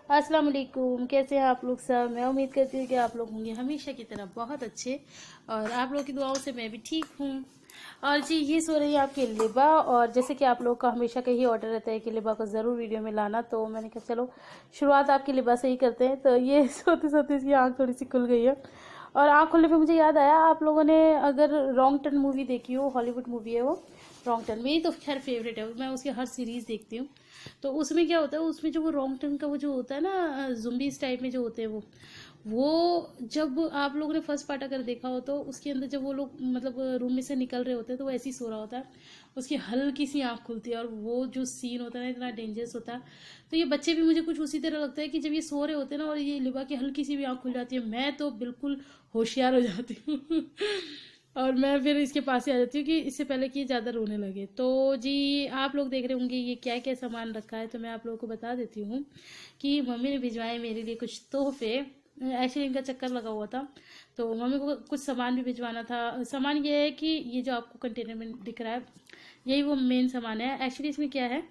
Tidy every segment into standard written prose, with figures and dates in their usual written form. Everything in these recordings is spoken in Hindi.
अस्सलाम वालेकुम। कैसे हैं आप लोग सब। मैं उम्मीद करती हूँ कि आप लोग होंगे हमेशा की तरह बहुत अच्छे, और आप लोग की दुआओं से मैं भी ठीक हूँ। और जी, ये सो रही है आपकी लिबा, और जैसे कि आप लोग का हमेशा का ही ऑर्डर रहता है कि लिबा को ज़रूर वीडियो में लाना, तो मैंने कहा चलो शुरुआत आपकी लिबा से ही करते हैं। तो ये सोते सोते इसकी आँख थोड़ी सी खुल गई है, और आँख खुलने पे मुझे याद आया, आप लोगों ने अगर रॉन्ग टर्न मूवी देखी हो, हॉलीवुड मूवी है वो रॉन्ग टर्न, मेरी तो खैर फेवरेट है, मैं उसकी हर सीरीज़ देखती हूँ। तो उसमें क्या होता है, उसमें जो वो रॉन्ग टर्न का वो जो होता है ना, जुम्बीज टाइप में जो होते हैं वो जब आप लोगों ने फर्स्ट पार्ट अगर देखा हो, तो उसके अंदर जब वो लोग मतलब रूम में से निकल रहे होते हैं, तो वो ऐसे ही सो रहा होता है, उसकी हल्की सी आँख खुलती है, और वो जो सीन होता है ना, इतना डेंजरस होता है। तो ये बच्चे भी मुझे कुछ उसी तरह लगता है कि जब ये सो रहे होते हैं ना, और ये लिबा की हल्की सी भी आँख खुल जाती है, मैं तो बिल्कुल होशियार हो जाती हूँ और मैं फिर इसके पास ही आ जाती हूँ कि इससे पहले कि ये ज़्यादा रोने लगे। तो जी, आप लोग देख रहे होंगे ये क्या क्या सामान रखा है, तो मैं आप लोगों को बता देती हूँ कि मम्मी ने भिजवाए मेरे लिए कुछ तोहफे। एक्चुअली इनका चक्कर लगा हुआ था, तो मम्मी को कुछ सामान भी भिजवाना था। सामान ये है कि ये जो आपको कंटेनर में दिख रहा है, यही वो मेन सामान है। एक्चुअली इसमें क्या है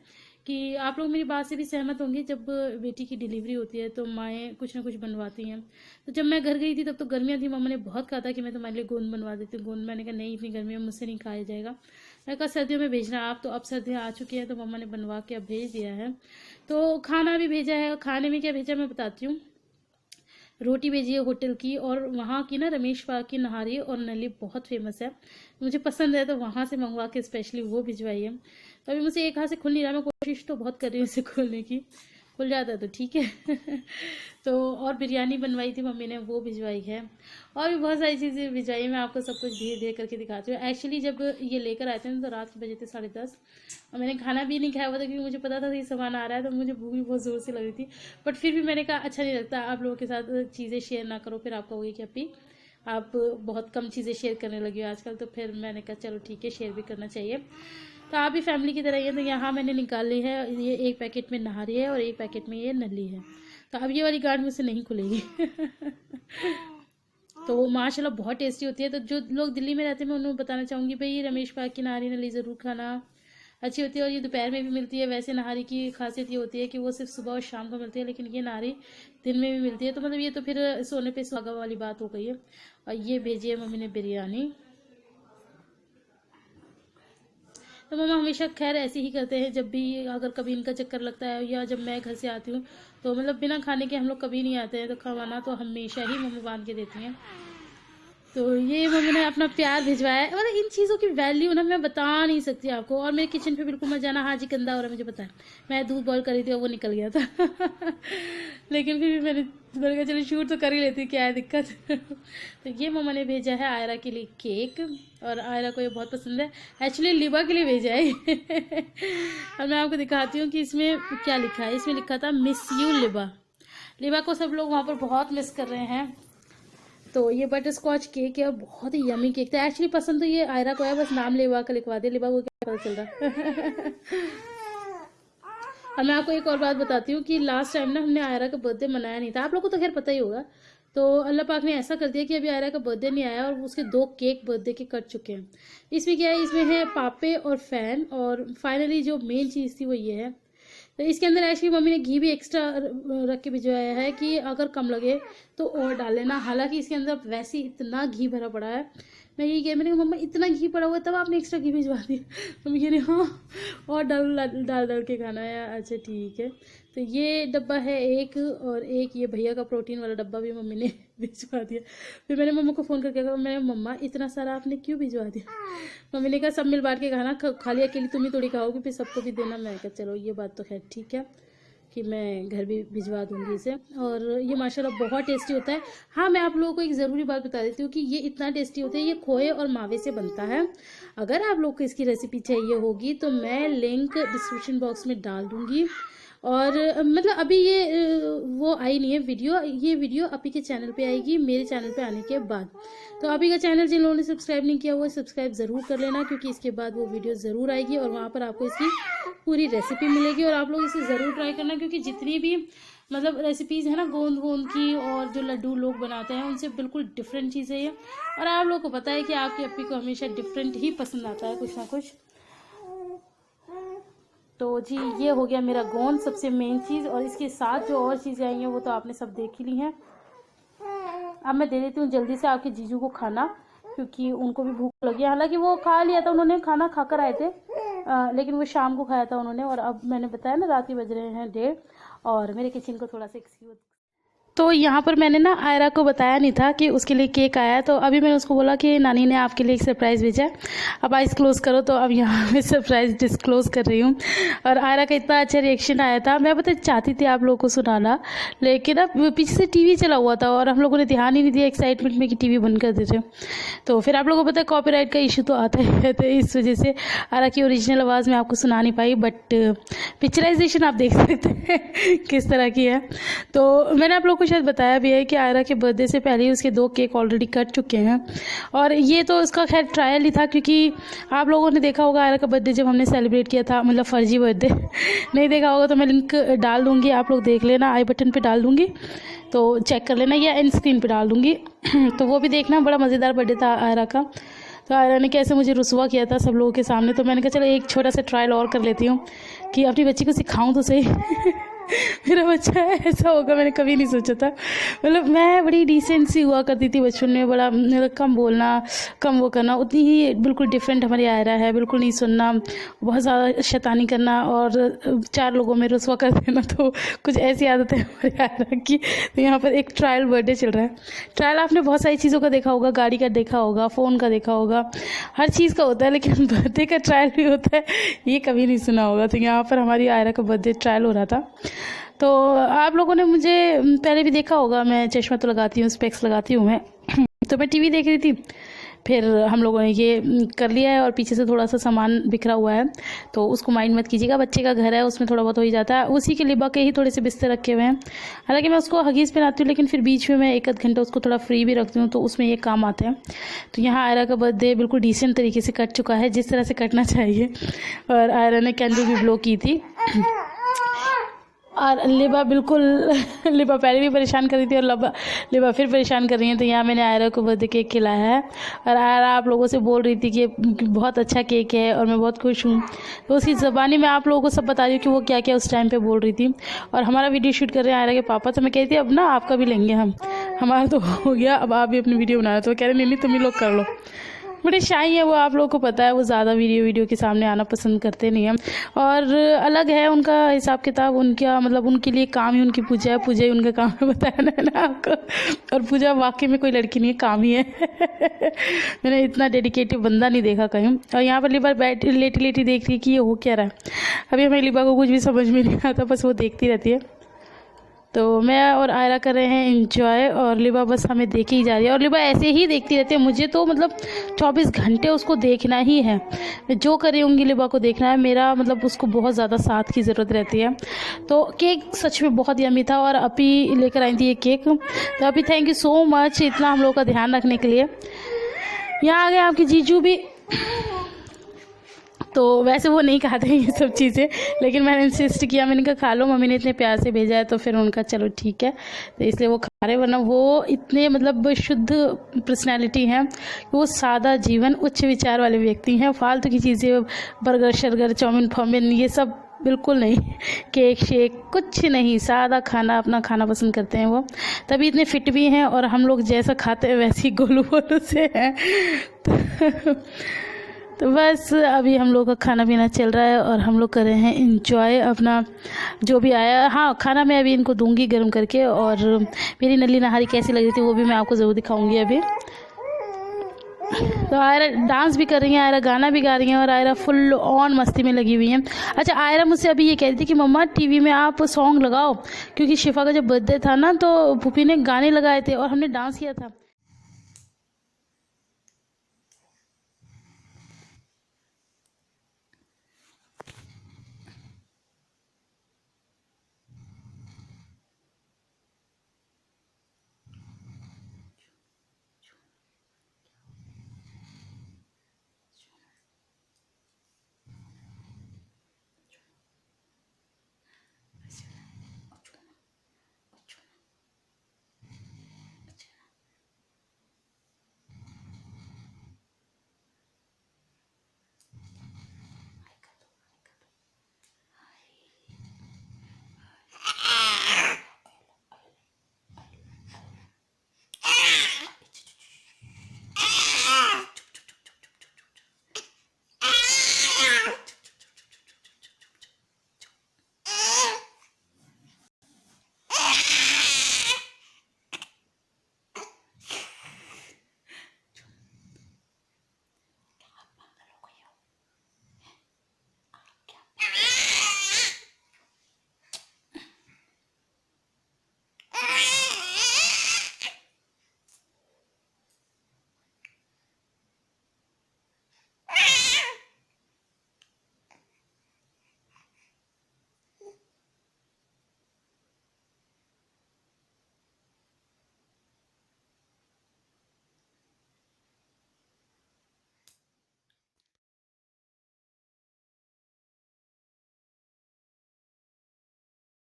कि आप लोग मेरी बात से भी सहमत होंगे, जब बेटी की डिलीवरी होती है तो माएँ कुछ ना कुछ बनवाती हैं। तो जब मैं घर गई थी तब तो गर्मियाँ थी, मम्मा ने बहुत कहा था कि मैं तुम्हारे लिए गोंद बनवा देती हूँ गोंद। मैंने कहा नहीं, इतनी गर्मी में मुझसे नहीं खाया जाएगा। मैंने कहा सर्दियों में भेजना आप, तो अब सर्दियाँ आ चुकी हैं, तो मम्मा ने बनवा के अब भेज दिया है। तो खाना भी भेजा है। खाने में क्या भेजा मैं बताती हूँ। रोटी भेजी है होटल की, और वहाँ की ना रमेश पार्क की नहारी और नली बहुत फेमस है, मुझे पसंद है, तो वहाँ से मंगवा के स्पेशली वो भिजवाई है। तो अभी मुझे एक हाथ से खुल नहीं रहा, मैं कोशिश तो बहुत कर रही हूँ इसे खोलने की, खुल जाता है तो ठीक है तो और बिरयानी बनवाई थी मम्मी ने, वो भिजवाई है, और भी बहुत सारी चीज़ें भिजवाई। मैं आपको सब कुछ धीरे धीरे करके दिखाती हूँ। एक्चुअली जब ये लेकर आए थे ना, तो रात के बजे थे 10:30, और मैंने खाना भी नहीं खाया हुआ था, क्योंकि मुझे पता था कि ये सामान आ रहा है, तो मुझे भूख भी बहुत ज़ोर से लग रही थी। बट फिर भी मैंने कहा अच्छा नहीं लगता आप लोगों के साथ चीज़ें शेयर ना करो, फिर आप कहोगे कि अपनी आप बहुत कम चीज़ें शेयर करने लगी हो आजकल। तो फिर मैंने कहा चलो ठीक है, शेयर भी करना चाहिए। तो आप भी फैमिली की तरह ही है। तो यहाँ मैंने निकाल ली है, ये एक पैकेट में नहारी है और एक पैकेट में ये नली है। तो अब ये वाली गार्ड मुझसे नहीं खुलेगी तो वो माशाल्लाह बहुत टेस्टी होती है। तो जो लोग दिल्ली में रहते हैं, मैं उन्हें बताना चाहूँगी भाई, रमेश पार्क की नहारी नली ज़रूर खाना, अच्छी होती है, और ये दोपहर में भी मिलती है। वैसे नहारी की खासियत ये होती है कि वो सिर्फ सुबह और शाम को मिलती है, लेकिन ये नहारी दिन में भी मिलती है। तो मतलब ये तो फिर सोने पे सुहागा वाली बात हो गई है। और ये भेजी है मम्मी ने बिरयानी। तो मम्मा हमेशा खैर ऐसे ही करते हैं, जब भी अगर कभी इनका चक्कर लगता है, या जब मैं घर से आती हूँ, तो मतलब बिना खाने के हम लोग कभी नहीं आते हैं, तो खाना तो हमेशा ही मम्मी बांध के देती हैं। तो ये मम्मी ने अपना प्यार भिजवाया है। मतलब इन चीज़ों की वैल्यू ना मैं बता नहीं सकती आपको। और मेरे किचन पे बिल्कुल मत जाना, हाँ जी गंदा हो रहा है मुझे पता है, मैं दूध बॉईल कर रही थी और वो निकल गया था लेकिन फिर भी मैंने कहा चलो शूट तो कर ही लेती, क्या है दिक्कत तो ये मम्मा ने भेजा है आयरा के लिए केक, और आयरा को ये बहुत पसंद है। एक्चुअली लिबा के लिए भेजा है और मैं आपको दिखाती हूँ कि इसमें क्या लिखा है। इसमें लिखा था मिस यू लिबा। लिबा को सब लोग वहाँ पर बहुत मिस कर रहे हैं। तो ये बटर स्कॉच केक है, और बहुत ही यमी केक था। एक्चुअली पसंद तो ये आयरा को है, बस नाम लिबा का लिखवा दिया, लिबा को क्या पता चल रहा और मैं आपको एक और बात बताती हूँ कि लास्ट टाइम ना हमने आयरा का बर्थडे मनाया नहीं था, आप लोगों को तो खैर पता ही होगा। तो अल्लाह पाक ने ऐसा कर दिया कि अभी आयरा का बर्थडे नहीं आया, और उसके 2 केक बर्थडे के कट चुके हैं। इसमें क्या है, इसमें है पापे और फैन, और फाइनली जो मेन चीज़ थी वो ये है। तो इसके अंदर एक्चुअली मम्मी ने घी भी एक्स्ट्रा रख के भिजवाया है कि अगर कम लगे तो और डाल लेना। हालांकि इसके अंदर वैसे ही इतना घी भरा पड़ा है, मैं यही कह, मैंने कहा मम्मा इतना घी पड़ा हुआ है तब आपने एक्स्ट्रा घी भिजवा दिया मम्मी कह रही हाँ, और डाल डाल डाल के खाना है। अच्छा ठीक है। तो ये डब्बा है एक, और एक ये भैया का प्रोटीन वाला डब्बा भी मम्मी ने भिजवा दिया। फिर मैंने मम्मा को फ़ोन करके कहा, मैंने मम्मा इतना सारा आपने क्यों भिजवा दिया। मम्मी ने कहा सब मिल बांट के खाना, खाली अकेली तुम ही थोड़ी खाओगी, फिर सबको भी देना। मैं कहा चलो ये बात तो खैर ठीक है कि मैं घर भी भिजवा दूंगी इसे। और ये माशाल्लाह बहुत टेस्टी होता है। हाँ, मैं आप लोगों को एक ज़रूरी बात बता देती हूँ कि ये इतना टेस्टी होता है, ये खोए और मावे से बनता है। अगर आप लोग को इसकी रेसिपी चाहिए होगी तो मैं लिंक डिस्क्रिप्शन बॉक्स में डाल दूँगी। और मतलब अभी ये वो आई नहीं है वीडियो, ये वीडियो अभी के चैनल पे आएगी, मेरे चैनल पे आने के बाद। तो अभी का चैनल जिन लोगों ने सब्सक्राइब नहीं किया हुआ, सब्सक्राइब ज़रूर कर लेना, क्योंकि इसके बाद वो वीडियो ज़रूर आएगी, और वहाँ पर आपको इसकी पूरी रेसिपी मिलेगी। और आप लोग इसे ज़रूर ट्राई करना, क्योंकि जितनी भी मतलब रेसिपीज़ है ना गोंद गोंद की, और जो लड्डू लोग बनाते हैं, उनसे बिल्कुल डिफरेंट चीज़ है ये। और आप लोग को पता है कि आपकी अपी को हमेशा डिफरेंट ही पसंद आता है, कुछ ना कुछ। तो जी ये हो गया मेरा गोंद सबसे मेन चीज़, और इसके साथ जो और चीज़ें आई हैं वो तो आपने सब देख ही ली हैं। अब मैं दे देती हूँ जल्दी से आपके जीजू को खाना, क्योंकि उनको भी भूख लगी है। हालांकि वो खा लिया था, उन्होंने खाना खाकर आए थे, लेकिन वो शाम को खाया था उन्होंने। और अब मैंने बताया ना रात ही बज रहे हैं 1:30, और मेरे किचन को थोड़ा सा तो यहाँ पर मैंने ना आयरा को बताया नहीं था कि उसके लिए केक आया है। तो अभी मैंने उसको बोला कि नानी ने आपके लिए एक सरप्राइज़ भेजा है, अब आइस क्लोज करो। तो अब यहाँ मैं सरप्राइज़ डिस्क्लोज कर रही हूँ। और आयरा का इतना अच्छा रिएक्शन आया था, मैं पता चाहती थी आप लोगों को सुनाना, लेकिन अब पीछे से टीवी चला हुआ था और हम लोगों ने ध्यान ही नहीं दिया एक्साइटमेंट में कि टीवी बंद कर देते। तो फिर आप लोगों को पता है कॉपीराइट का इशू तो आता ही है, तो इस वजह से आयरा की ओरिजिनल आवाज़ में आपको सुना नहीं पाई, बट पिक्चराइजेशन आप देख सकते हैं किस तरह की है। तो मैंने आप लोगों को शायद बताया भी है कि आयरा के बर्थडे से पहले ही उसके 2 केक ऑलरेडी कट चुके हैं। और ये तो उसका खैर ट्रायल ही था, क्योंकि आप लोगों ने देखा होगा आयरा का बर्थडे जब हमने सेलिब्रेट किया था, मतलब फर्जी बर्थडे नहीं देखा होगा तो मैं लिंक डाल दूँगी, आप लोग देख लेना, आई बटन पे डाल दूँगी, तो चेक कर लेना, या एंड स्क्रीन पे डाल दूँगी तो वो भी देखना। बड़ा मज़ेदार बर्थडे था आयरा का। तो आयरा ने कैसे मुझे रुसवा किया था सब लोगों के सामने, तो मैंने कहा चलो एक छोटा सा ट्रायल और कर लेती हूँ कि अपनी बच्ची को सिखाऊँ तो सही मेरा बच्चा ऐसा होगा मैंने कभी नहीं सोचा था। मतलब मैं बड़ी डिसेंट सी हुआ करती थी बचपन में, बड़ा कम बोलना, कम वो करना, उतनी ही बिल्कुल डिफरेंट हमारी आयरा है, बिल्कुल नहीं सुनना, बहुत ज़्यादा शैतानी करना और 4 लोगों में रुसवा कर देना। तो कुछ ऐसी आदत है हमारी आयरा की। तो यहाँ पर एक ट्रायल बर्थडे चल रहा है। ट्रायल आपने बहुत सारी चीज़ों का देखा होगा, गाड़ी का देखा होगा, फ़ोन का देखा होगा, हर चीज़ का होता है, लेकिन बर्थडे का ट्रायल भी होता है, ये कभी नहीं सुना होगा। तो यहाँ पर हमारी आयरा का बर्थडे ट्रायल हो रहा था। तो आप लोगों ने मुझे पहले भी देखा होगा, मैं चश्मा तो लगाती हूँ, स्पेक्स लगाती हूँ मैं तो मैं टीवी देख रही थी, फिर हम लोगों ने ये कर लिया है और पीछे से थोड़ा सा सामान बिखरा हुआ है, तो उसको माइंड मत कीजिएगा, बच्चे का घर है, उसमें थोड़ा बहुत हो ही जाता है। उसी के लिबा के ही थोड़े से बिस्तर रखे हुए हैं। हालांकि मैं उसको हगीज़ पहनाती हूँ, लेकिन फिर बीच में मैं 1 आध घंटा उसको थोड़ा फ्री भी रखती हूँ, तो उसमें ये काम आते हैं। तो यहाँ आयरा का बर्थडे बिल्कुल डिसेंट तरीके से कट चुका है, जिस तरह से कटना चाहिए। और आयरा ने कैंडल भी ब्लो की थी और लिबा बिल्कुल लिबा पहले भी परेशान कर रही थी और लिबा फिर परेशान कर रही है। तो यहाँ मैंने आयरा को बर्थडे केक खिलाया है, और आयरा आप लोगों से बोल रही थी कि बहुत अच्छा केक है और मैं बहुत खुश हूँ। तो उसकी ज़बानी में आप लोगों को सब बता रही हूँ कि वो क्या क्या उस टाइम पे बोल रही थी। और हमारा वीडियो शूट कर रहे हैं आयरा के पापा, तो मैं कह रही थी अब ना आपका भी लेंगे हम, हमारा तो हो गया, अब आप भी अपनी वीडियो बना रहे। तो कह रहे नहीं तुम ही लोग कर लो। बड़े शाई है वो, आप लोगों को पता है, वो ज़्यादा वीडियो के सामने आना पसंद करते नहीं हैं। और अलग है उनका हिसाब किताब, उनका मतलब उनके लिए काम ही उनकी पूजा है, पूजा ही उनका काम है, बताया ना आपको। और पूजा वाकई में कोई लड़की नहीं है, काम ही है मैंने इतना डेडिकेटिव बंदा नहीं देखा कहीं। और यहाँ पर लिबा बैठ लेटी देख रही है कि ये हो क्या रहा है। अभी हमें लिबा को कुछ भी समझ में नहीं आता, बस वो देखती रहती है। तो मैं और आयरा कर रहे हैं एंजॉय, और लिबा बस हमें देखे ही जा रही है, और लिबा ऐसे ही देखती रहती है। मुझे तो मतलब 24 घंटे उसको देखना ही है, मैं जो कर रही होंगी लिबा को देखना है। मेरा मतलब उसको बहुत ज़्यादा साथ की ज़रूरत रहती है। तो केक सच में बहुत यम्मी था, और अपी लेकर आई थी ये केक। तो अपी थैंक यू सो मच इतना हम लोग का ध्यान रखने के लिए। यहाँ आ गए आपके जीजू भी, तो वैसे वो नहीं खाते हैं ये सब चीज़ें, लेकिन मैंने इंसिस्ट किया, मैंने कहा खा लो, मम्मी ने इतने प्यार से भेजा है, तो फिर उनका चलो ठीक है, तो इसलिए वो खा रहे। वरना वो इतने मतलब शुद्ध पर्सनैलिटी हैं, वो सादा जीवन उच्च विचार वाले व्यक्ति हैं। फालतू की चीज़ें, बर्गर शर्गर चाउमीन फाउमिन ये सब बिल्कुल नहीं, केक शेक कुछ नहीं, सादा खाना अपना खाना पसंद करते हैं वो, तभी इतने फिट भी हैं। और हम लोग जैसा खाते हैं वैसे ही गोलू बोलू से हैं तो बस अभी हम लोग का खाना पीना चल रहा है, और हम लोग कर रहे हैं एंजॉय अपना जो भी आया। हाँ, खाना मैं अभी इनको दूंगी गर्म करके, और मेरी नली नहारी कैसी लग रही थी वो भी मैं आपको ज़रूर दिखाऊंगी अभी। तो आयरा डांस भी कर रही हैं, आयरा गाना भी गा रही हैं, और आयरा फुल ऑन मस्ती में लगी हुई हैं। अच्छा, आयरा मुझसे अभी ये कह रही थी कि मम्मा टीवी में आप सॉन्ग लगाओ, क्योंकि शिफा का जब बर्थडे था ना, तो पुपी ने गाने लगाए थे और हमने डांस किया था।